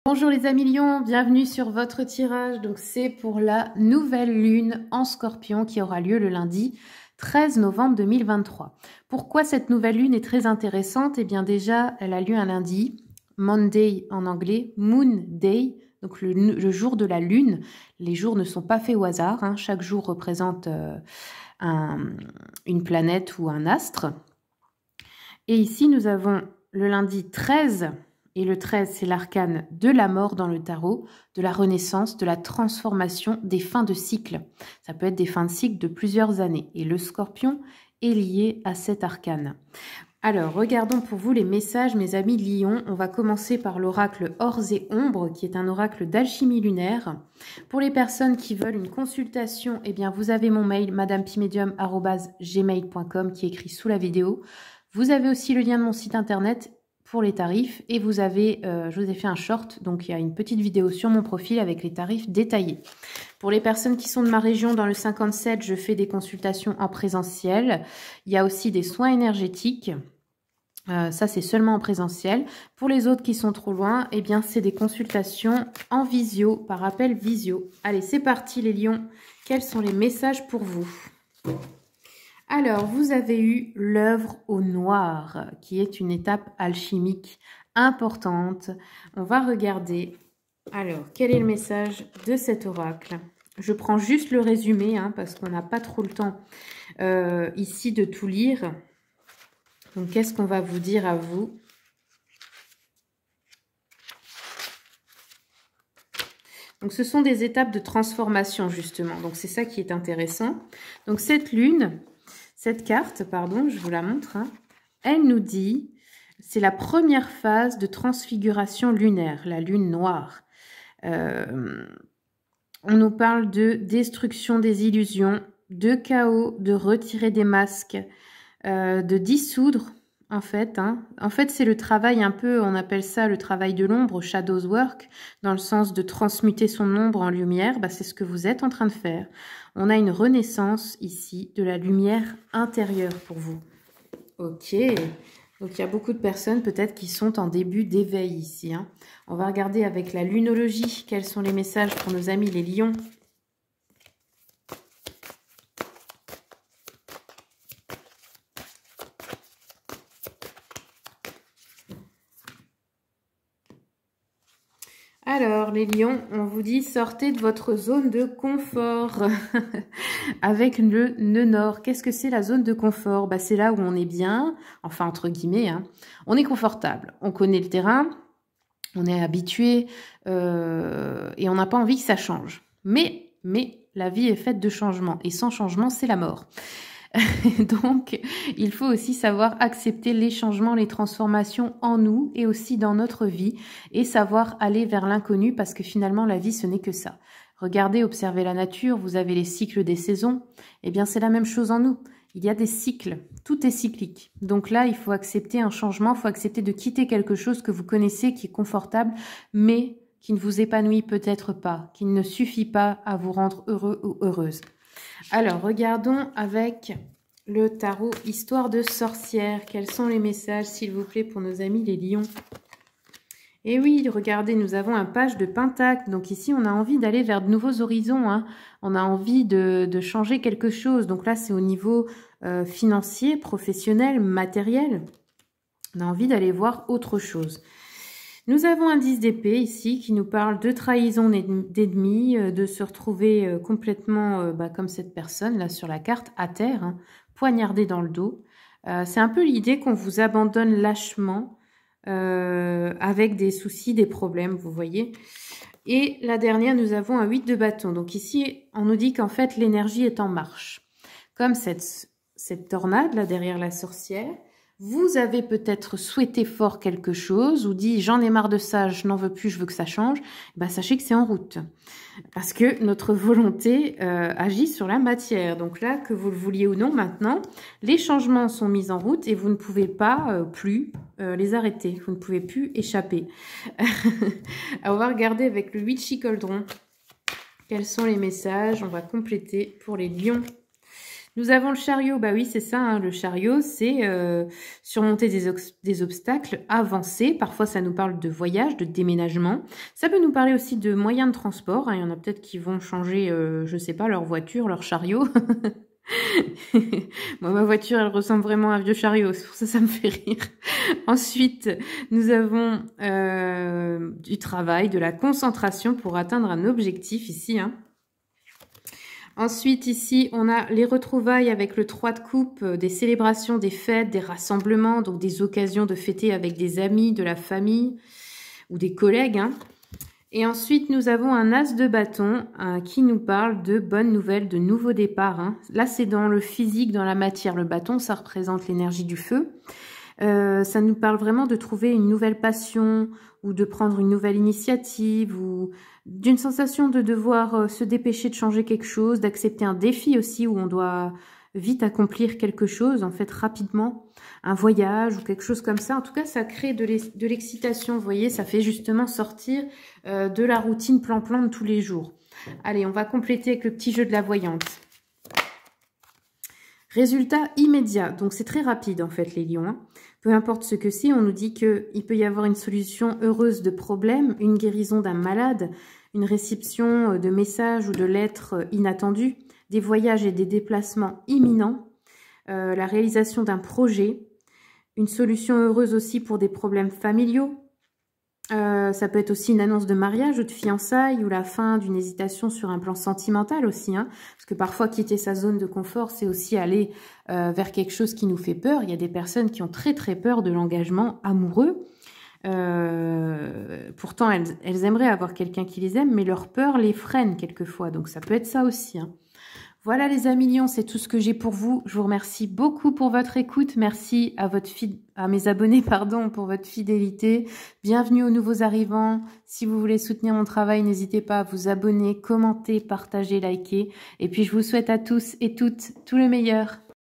Bonjour les amis lions, bienvenue sur votre tirage. Donc c'est pour la nouvelle lune en scorpion qui aura lieu le lundi 13 novembre 2023. Pourquoi cette nouvelle lune est très intéressante? Eh bien déjà, elle a lieu un lundi, Monday en anglais, Moon Day, donc le jour de la lune. Les jours ne sont pas faits au hasard, hein. Chaque jour représente une planète ou un astre. Et ici nous avons le lundi 13. Et le 13, c'est l'arcane de la mort dans le tarot, de la renaissance, de la transformation, des fins de cycle. Ça peut être des fins de cycle de plusieurs années. Et le scorpion est lié à cet arcane. Alors, regardons pour vous les messages, mes amis lions. On va commencer par l'oracle Ors et Ombres, qui est un oracle d'alchimie lunaire. Pour les personnes qui veulent une consultation, eh bien, vous avez mon mail, madamepimedium@gmail.com, qui est écrit sous la vidéo. Vous avez aussi le lien de mon site internet pour les tarifs et vous avez, je vous ai fait un short, donc il y a une petite vidéo sur mon profil avec les tarifs détaillés. Pour les personnes qui sont de ma région dans le 57, je fais des consultations en présentiel. Il y a aussi des soins énergétiques. Ça, c'est seulement en présentiel. Pour les autres qui sont trop loin, eh bien, c'est des consultations en visio, par appel visio. Allez, c'est parti les lions. Quels sont les messages pour vous ? Alors, vous avez eu l'œuvre au noir, qui est une étape alchimique importante. On va regarder. Alors, quel est le message de cet oracle? Je prends juste le résumé, hein, parce qu'on n'a pas trop le temps ici de tout lire. Donc, qu'est-ce qu'on va vous dire à vous? Donc, ce sont des étapes de transformation, justement. Donc, c'est ça qui est intéressant. Donc, cette lune... Cette carte, pardon, je vous la montre, hein, elle nous dit, c'est la première phase de transfiguration lunaire, la lune noire. On nous parle de destruction des illusions, de chaos, de retirer des masques, de dissoudre, en fait. Hein. En fait, c'est le travail un peu, on appelle ça le travail de l'ombre, shadows work, dans le sens de transmuter son ombre en lumière. Bah, c'est ce que vous êtes en train de faire. On a une renaissance ici de la lumière intérieure pour vous. Ok, donc il y a beaucoup de personnes peut-être qui sont en début d'éveil ici. Hein. On va regarder avec la lunologie quels sont les messages pour nos amis les lions. Alors, les lions, on vous dit, sortez de votre zone de confort avec le nœud nord. Qu'est-ce que c'est la zone de confort? Bah, c'est là où on est bien, enfin entre guillemets, hein. On est confortable, on connaît le terrain, on est habitué et on n'a pas envie que ça change. Mais la vie est faite de changements et sans changement, c'est la mort. Donc, il faut aussi savoir accepter les changements, les transformations en nous et aussi dans notre vie et savoir aller vers l'inconnu parce que finalement, la vie, ce n'est que ça. Regardez, observez la nature, vous avez les cycles des saisons. Eh bien, c'est la même chose en nous. Il y a des cycles, tout est cyclique. Donc là, il faut accepter un changement, il faut accepter de quitter quelque chose que vous connaissez, qui est confortable, mais qui ne vous épanouit peut-être pas, qui ne suffit pas à vous rendre heureux ou heureuse. Alors, regardons avec le tarot Histoire de sorcière. Quels sont les messages, s'il vous plaît, pour nos amis les lions? Et oui, regardez, nous avons un page de pentacle. Donc ici, on a envie d'aller vers de nouveaux horizons. Hein. On a envie de changer quelque chose. Donc là, c'est au niveau financier, professionnel, matériel. On a envie d'aller voir autre chose. Nous avons un 10 d'épée ici qui nous parle de trahison d'ennemis, de se retrouver complètement comme cette personne là sur la carte, à terre, hein, poignardé dans le dos. C'est un peu l'idée qu'on vous abandonne lâchement avec des soucis, des problèmes, vous voyez. Et la dernière, nous avons un 8 de bâton. Donc ici, on nous dit qu'en fait, l'énergie est en marche. Comme cette tornade là derrière la sorcière. Vous avez peut-être souhaité fort quelque chose ou dit j'en ai marre de ça, je n'en veux plus, je veux que ça change. Ben, sachez que c'est en route. Parce que notre volonté agit sur la matière. Donc là, que vous le vouliez ou non maintenant, les changements sont mis en route et vous ne pouvez pas plus les arrêter. Vous ne pouvez plus échapper. On va regarder avec le 8 chicoldron. Quels sont les messages? On va compléter pour les lions. Nous avons le chariot, bah oui, c'est ça, hein, le chariot, c'est surmonter des obstacles, avancer. Parfois, ça nous parle de voyage, de déménagement. Ça peut nous parler aussi de moyens de transport, hein. Il y en a peut-être qui vont changer, je sais pas, leur voiture, leur chariot. Moi, ma voiture, elle ressemble vraiment à un vieux chariot, c'est pour ça que ça me fait rire. Ensuite, nous avons du travail, de la concentration pour atteindre un objectif ici, hein. Ensuite, ici, on a les retrouvailles avec le 3 de coupe, des célébrations, des fêtes, des rassemblements, donc des occasions de fêter avec des amis, de la famille ou des collègues, hein. Et ensuite, nous avons un as de bâton qui nous parle de bonnes nouvelles, de nouveaux départs, hein. Là, c'est dans le physique, dans la matière. Le bâton, ça représente l'énergie du feu. Ça nous parle vraiment de trouver une nouvelle passion ou de prendre une nouvelle initiative ou d'une sensation de devoir se dépêcher de changer quelque chose, d'accepter un défi aussi où on doit vite accomplir quelque chose, en fait rapidement, un voyage ou quelque chose comme ça. En tout cas, ça crée de l'excitation, vous voyez, ça fait justement sortir de la routine plan-plan de tous les jours. Allez, on va compléter avec le petit jeu de la voyante. Résultat immédiat, donc c'est très rapide en fait les lions, hein. Peu importe ce que c'est, on nous dit qu'il peut y avoir une solution heureuse de problème, une guérison d'un malade, une réception de messages ou de lettres inattendues, des voyages et des déplacements imminents, la réalisation d'un projet, une solution heureuse aussi pour des problèmes familiaux. Ça peut être aussi une annonce de mariage ou de fiançailles ou la fin d'une hésitation sur un plan sentimental aussi, hein, parce que parfois quitter sa zone de confort, c'est aussi aller vers quelque chose qui nous fait peur. Il y a des personnes qui ont très très peur de l'engagement amoureux. Pourtant, elles aimeraient avoir quelqu'un qui les aime, mais leur peur les freine quelquefois. Donc ça peut être ça aussi, hein. Voilà les amis lions, c'est tout ce que j'ai pour vous. Je vous remercie beaucoup pour votre écoute. Merci à mes abonnés pour votre fidélité. Bienvenue aux nouveaux arrivants. Si vous voulez soutenir mon travail, n'hésitez pas à vous abonner, commenter, partager, liker. Et puis je vous souhaite à tous et toutes tout le meilleur.